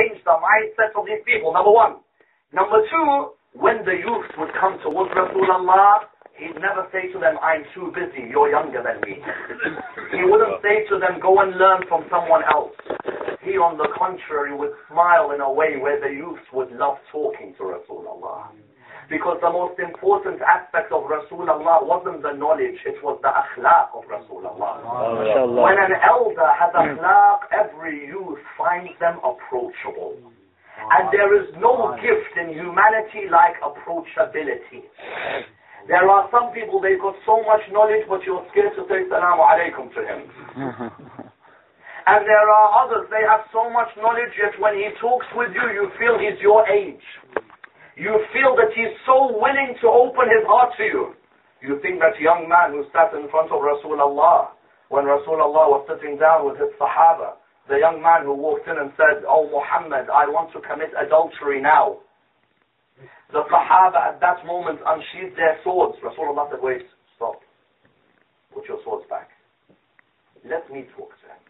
change the mindset of these people, number one. Number two, when the youth would come towards Rasulullah, he'd never say to them, I'm too busy, you're younger than me. He wouldn't say to them, go and learn from someone else. He, on the contrary, would smile in a way where the youth would love talking to Rasulullah. Because the most important aspect of Rasulullah wasn't the knowledge, it was the akhlaq of Rasulullah. When an elder has akhlaq, every youth finds them approachable. And there is no gift in humanity like approachability. There are some people, they've got so much knowledge, but you're scared to say Salaamu Alaikum to him. And there are others, they have so much knowledge, yet when he talks with you, you feel he's your age. You feel that he's so willing to open his heart to you. You think that young man who sat in front of Rasulullah, when Rasulullah was sitting down with his Sahaba, the young man who walked in and said, oh Muhammad, I want to commit adultery now. The Sahaba at that moment unsheathed their swords. Rasulullah said, wait, stop. Put your swords back. Let me talk to him.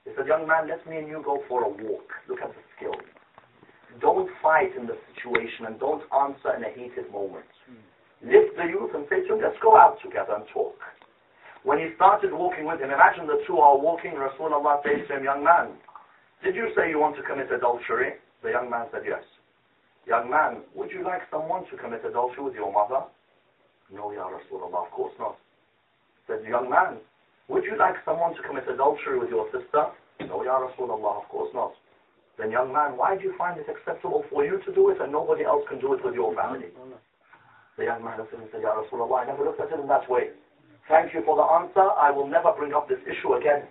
He said, young man, let me and you go for a walk. Look at the skill. Don't fight in the situation and don't answer in a heated moment. Lift the youth and say to him, let's go out together and talk. When he started walking with him, imagine the two are walking, Rasulullah says to him, young man, did you say you want to commit adultery? The young man said, yes. Young man, would you like someone to commit adultery with your mother? No, Ya Rasulullah, of course not. Said, young man, would you like someone to commit adultery with your sister? No, Ya Rasulullah, of course not. Then young man, why do you find it acceptable for you to do it and nobody else can do it with your family? The young man said, Ya Rasulullah, I never looked at it in that way. Thank you for the answer. I will never bring up this issue again.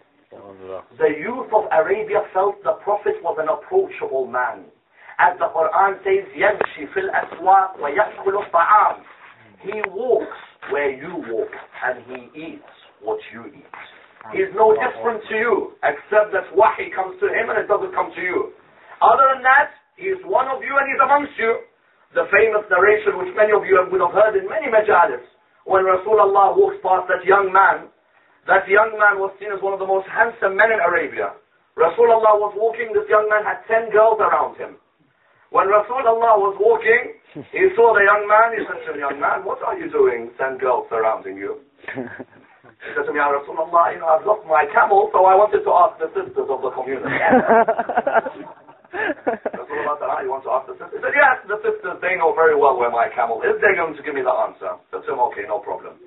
The youth of Arabia felt the Prophet was an approachable man. As the Quran says, يَمْشِي فِي الْأَسْوَاقِ وَيَأْكُلُ الطَّعَامِ. He walks where you walk and he eats what you eat. He's no different to you, except that wahi comes to him and it doesn't come to you. Other than that, he's one of you and he's amongst you. The famous narration which many of you would have heard in many majalis, when Rasulullah walks past that young man was seen as one of the most handsome men in Arabia. Rasulullah was walking, this young man had 10 girls around him. When Rasulullah was walking, he saw the young man, he said to him, young man, what are you doing, 10 girls surrounding you? He said to me, Ya Rasulullah, I've lost my camel, so I wanted to ask the sisters of the community. Rasulullah said, you want to ask the sisters? He said, yes, the sisters, they know very well where my camel is. They're going to give me the answer. I said to him, okay, no problem.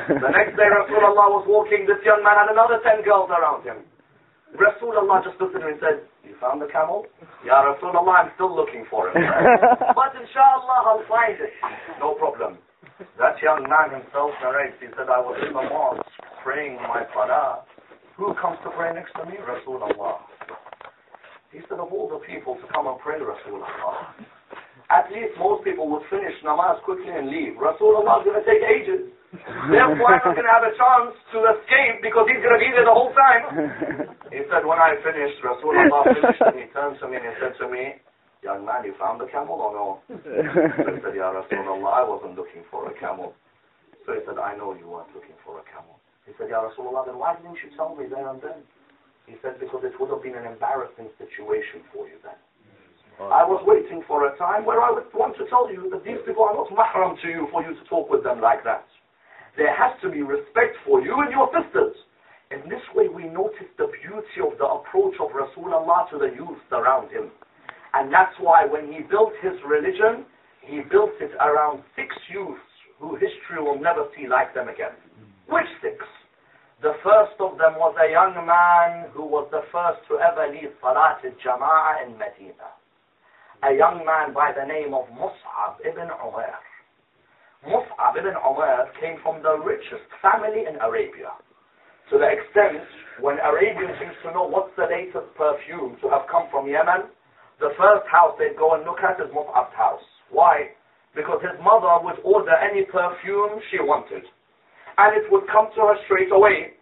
The next day, Rasulullah was walking. This young man had another 10 girls around him. Rasulullah just looked at him and said, you found the camel? Ya Rasulullah, I'm still looking for it. But inshallah, I'll find it. No problem. That young man himself narrates, he said, I was in the mosque praying my salah. Who comes to pray next to me? Rasulullah. He said, of all the people to come and pray, Rasulullah. At least most people would finish namaz quickly and leave. Rasulullah is going to take ages. Therefore, I'm not going to have a chance to escape because he's going to be there the whole time. He said, when I finished, Rasulullah finished and he turned to me and he said to me, young man, you found the camel or no? So he said, Ya Rasulullah, I wasn't looking for a camel. So he said, I know you weren't looking for a camel. He said, Ya Rasulullah, then why didn't you tell me there and then? He said, because it would have been an embarrassing situation for you then. I was waiting for a time where I would want to tell you that these people are not mahram to you for you to talk with them like that. There has to be respect for you and your sisters. In this way we notice the beauty of the approach of Rasulullah to the youth around him. And that's why when he built his religion, he built it around 6 youths who history will never see like them again. Which 6? The first of them was a young man who was the first to ever lead Salat al-Jama'ah in Medina. A young man by the name of Mus'ab ibn Umair. Mus'ab ibn Umair came from the richest family in Arabia. To the extent, when Arabians used to know what's the latest perfume to have come from Yemen, the first house they'd go and look at is Mus'ab's house. Why? Because his mother would order any perfume she wanted. And it would come to her straight away.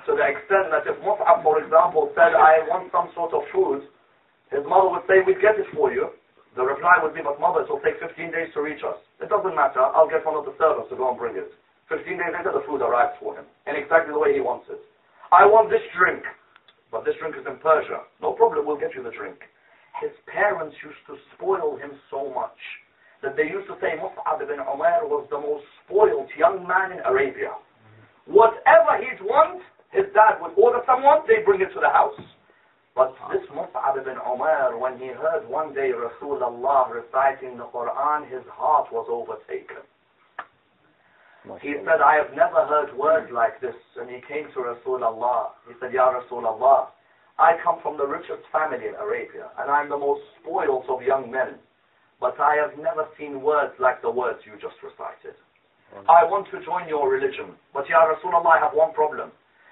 To the extent that if Mus'ab, for example, said, I want some sort of food, his mother would say, we'd get it for you. The reply would be, but mother, it will take 15 days to reach us. It doesn't matter, I'll get one of the servants to go and bring it. 15 days later, the food arrives for him, in exactly the way he wants it. I want this drink, but this drink is in Persia. No problem, we'll get you the drink. His parents used to spoil him so much that they used to say Mus'ab ibn Umair was the most spoiled young man in Arabia. Whatever he'd want, his dad would order someone, they'd bring it to the house. But this Mus'ab ibn Umair, when he heard one day Rasulullah reciting the Quran, his heart was overtaken. He said, I have never heard words like this. And he came to Rasulullah. He said, Ya Rasulullah, I come from the richest family in Arabia, and I'm the most spoiled of young men. But I have never seen words like the words you just recited. I want to join your religion. But Ya Rasulullah, I have one problem.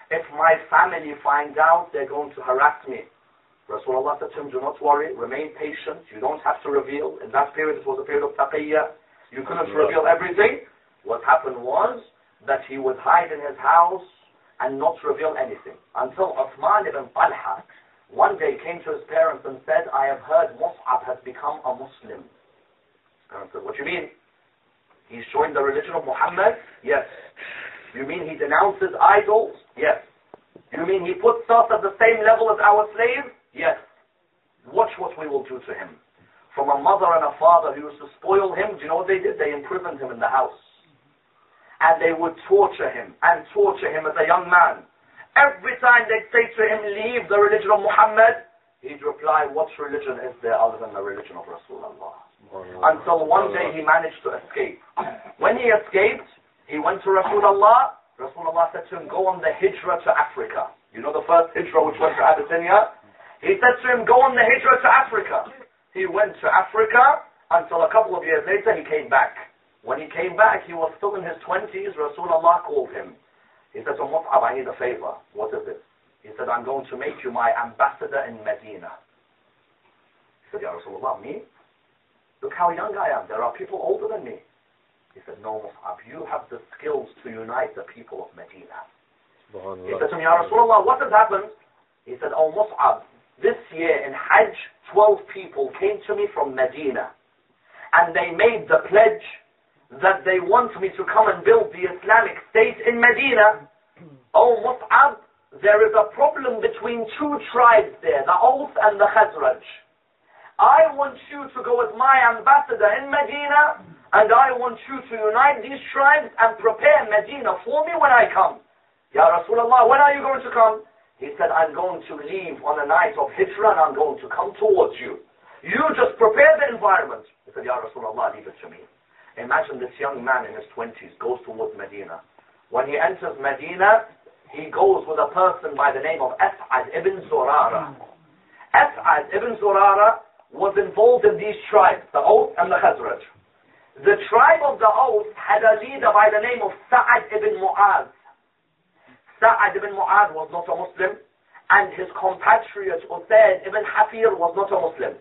If my family find out, they're going to harass me. Rasulullah said to him, do not worry, remain patient. You don't have to reveal. In that period, it was a period of taqiyya. You couldn't reveal everything. What happened was that he would hide in his house and not reveal anything. Until Uthman ibn Talha one day came to his parents and said, I have heard Mus'ab has become a Muslim. His parents said, what do you mean? He's joined the religion of Muhammad? Yes. You mean he denounces idols? Yes. You mean he puts us at the same level as our slaves? Yes. Watch what we will do to him. From a mother and a father who used to spoil him, do you know what they did? They imprisoned him in the house. And they would torture him and torture him as a young man. Every time they'd say to him, leave the religion of Muhammad, he'd reply, what religion is there other than the religion of Rasulullah? Until one day he managed to escape. When he escaped, he went to Rasulullah. Rasulullah said to him, go on the hijrah to Africa. You know the first hijrah which went to Abyssinia? He said to him, go on the hijrah to Africa. He went to Africa until a couple of years later he came back. When he came back, he was still in his 20s. Rasulullah called him. He said to Mus'ab, I need a favor. What is it? He said, I'm going to make you my ambassador in Medina. He said, Ya Rasulullah, me? Look how young I am. There are people older than me. He said, no, Mus'ab, you have the skills to unite the people of Medina. He said to him, Ya Rasulullah, what has happened? He said, oh Mus'ab, this year in Hajj, 12 people came to me from Medina. And they made the pledge that they want me to come and build the Islamic State in Medina. Oh Mus'ab, there is a problem between two tribes there, the Aus and the Khazraj. I want you to go as my ambassador in Medina, and I want you to unite these tribes and prepare Medina for me when I come. Ya Rasulullah, when are you going to come? He said, I'm going to leave on a night of Hijrah and I'm going to come towards you. You just prepare the environment. He said, Ya Rasulullah, leave it to me. Imagine this young man in his 20s goes towards Medina. When he enters Medina, he goes with a person by the name of As'ad ibn Zurara. As'ad ibn Zurara was involved in these tribes, the Aus and the Khazraj. The tribe of the Aus had a leader by the name of Sa'ad ibn Mu'adh. Sa'ad ibn Mu'adh was not a Muslim, and his compatriot Usayd ibn Hafir was not a Muslim.